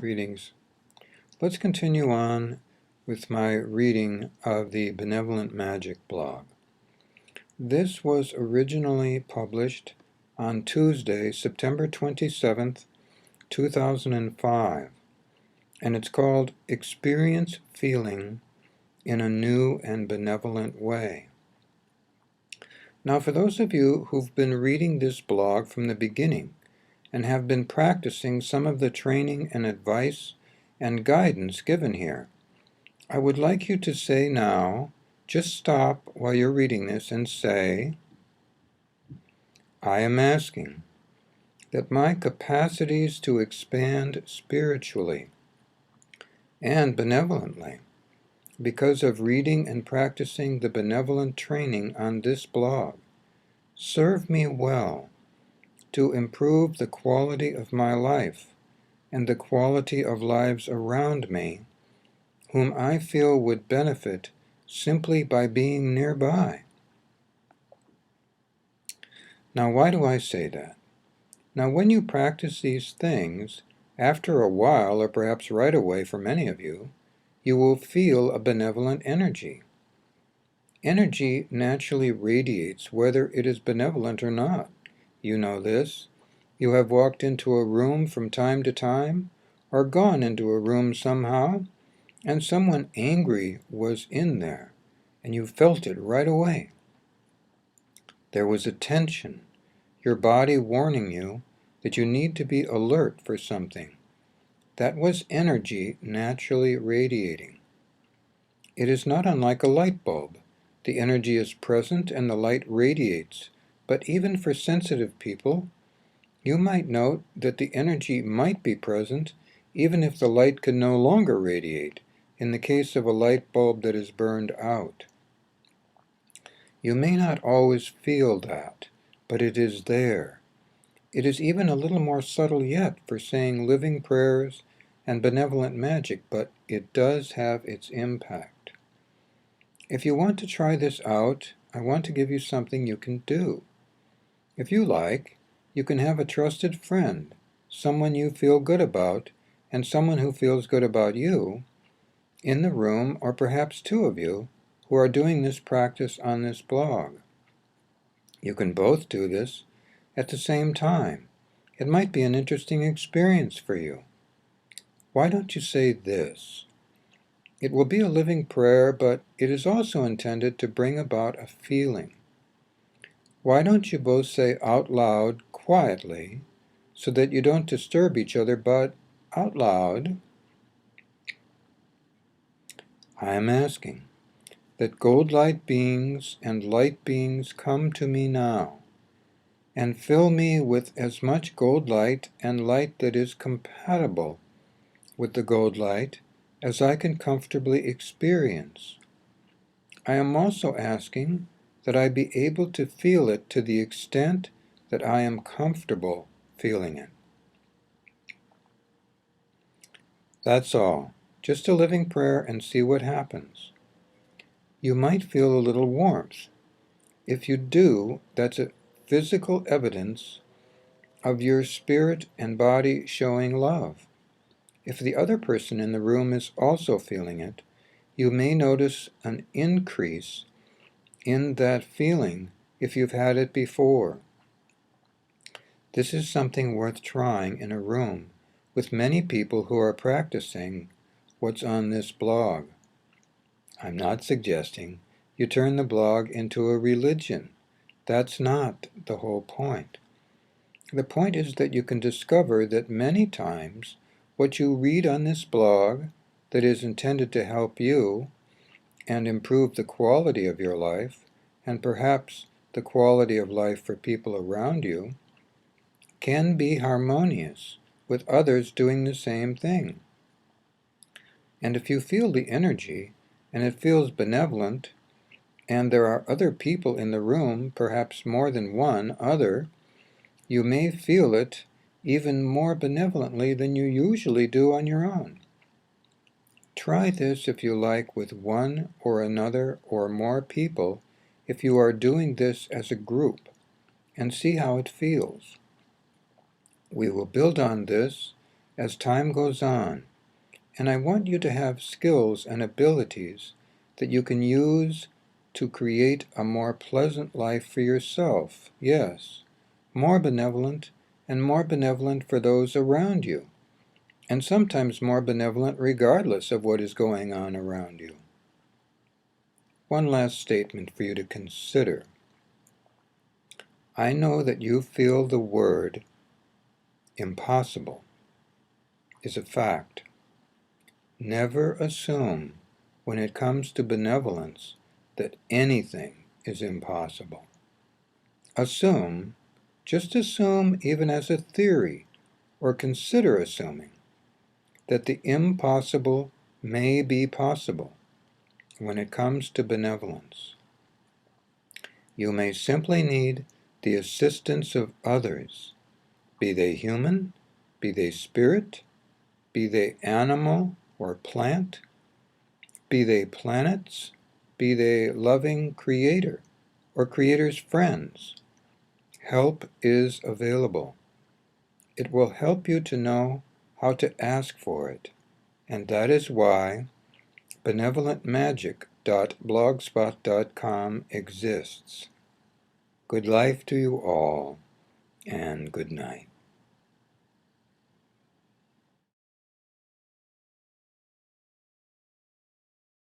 Greetings. Let's continue on with my reading of the Benevolent Magic blog. This was originally published on Tuesday, September 27th, 2005, and it's called Experience Feeling in a New and Benevolent Way. Now, for those of you who've been reading this blog from the beginning and have been practicing some of the training and advice and guidance given here, I would like you to say now, just stop while you're reading this and say, I am asking that my capacities to expand spiritually and benevolently, because of reading and practicing the benevolent training on this blog, serve me well to improve the quality of my life and the quality of lives around me whom I feel would benefit simply by being nearby. Now, why do I say that? Now, when you practice these things, after a while, or perhaps right away for many of you, you will feel a benevolent energy. Energy naturally radiates whether it is benevolent or not. You know this. You have walked into a room from time to time, or gone into a room somehow, and someone angry was in there, and you felt it right away. There was a tension, your body warning you that you need to be alert for something. That was energy naturally radiating. It is not unlike a light bulb. The energy is present and the light radiates, but even for sensitive people, you might note that the energy might be present even if the light can no longer radiate, in the case of a light bulb that is burned out. You may not always feel that, but it is there. It is even a little more subtle yet for saying living prayers and benevolent magic, but it does have its impact. If you want to try this out, I want to give you something you can do. If you like, you can have a trusted friend, someone you feel good about, and someone who feels good about you, in the room, or perhaps two of you, who are doing this practice on this blog. You can both do this at the same time. It might be an interesting experience for you. Why don't you say this? It will be a living prayer, but it is also intended to bring about a feeling. Why don't you both say out loud, quietly, so that you don't disturb each other, but out loud, I am asking that gold light beings and light beings come to me now and fill me with as much gold light and light that is compatible with the gold light as I can comfortably experience. I am also asking that I be able to feel it to the extent that I am comfortable feeling it. That's all. Just a living prayer and see what happens. You might feel a little warmth. If you do, that's a physical evidence of your spirit and body showing love. If the other person in the room is also feeling it, you may notice an increase in that feeling if you've had it before. This is something worth trying in a room with many people who are practicing what's on this blog. I'm not suggesting you turn the blog into a religion. That's not the whole point. The point is that you can discover that many times what you read on this blog that is intended to help you and improve the quality of your life, and perhaps the quality of life for people around you, can be harmonious with others doing the same thing. And if you feel the energy, and it feels benevolent, and there are other people in the room, perhaps more than one other, you may feel it even more benevolently than you usually do on your own. Try this if you like with one or another or more people if you are doing this as a group, and see how it feels. We will build on this as time goes on, and I want you to have skills and abilities that you can use to create a more pleasant life for yourself. Yes, more benevolent, and more benevolent for those around you, and sometimes more benevolent regardless of what is going on around you. One last statement for you to consider. I know that you feel the word impossible is a fact. Never assume, when it comes to benevolence, that anything is impossible. Assume, just assume even as a theory, or consider assuming, that the impossible may be possible when it comes to benevolence. You may simply need the assistance of others, be they human, be they spirit, be they animal or plant, be they planets, be they loving creator or creator's friends. Help is available. It will help you to know how to ask for it, and that is why benevolentmagic.blogspot.com exists. Good life to you all, and good night.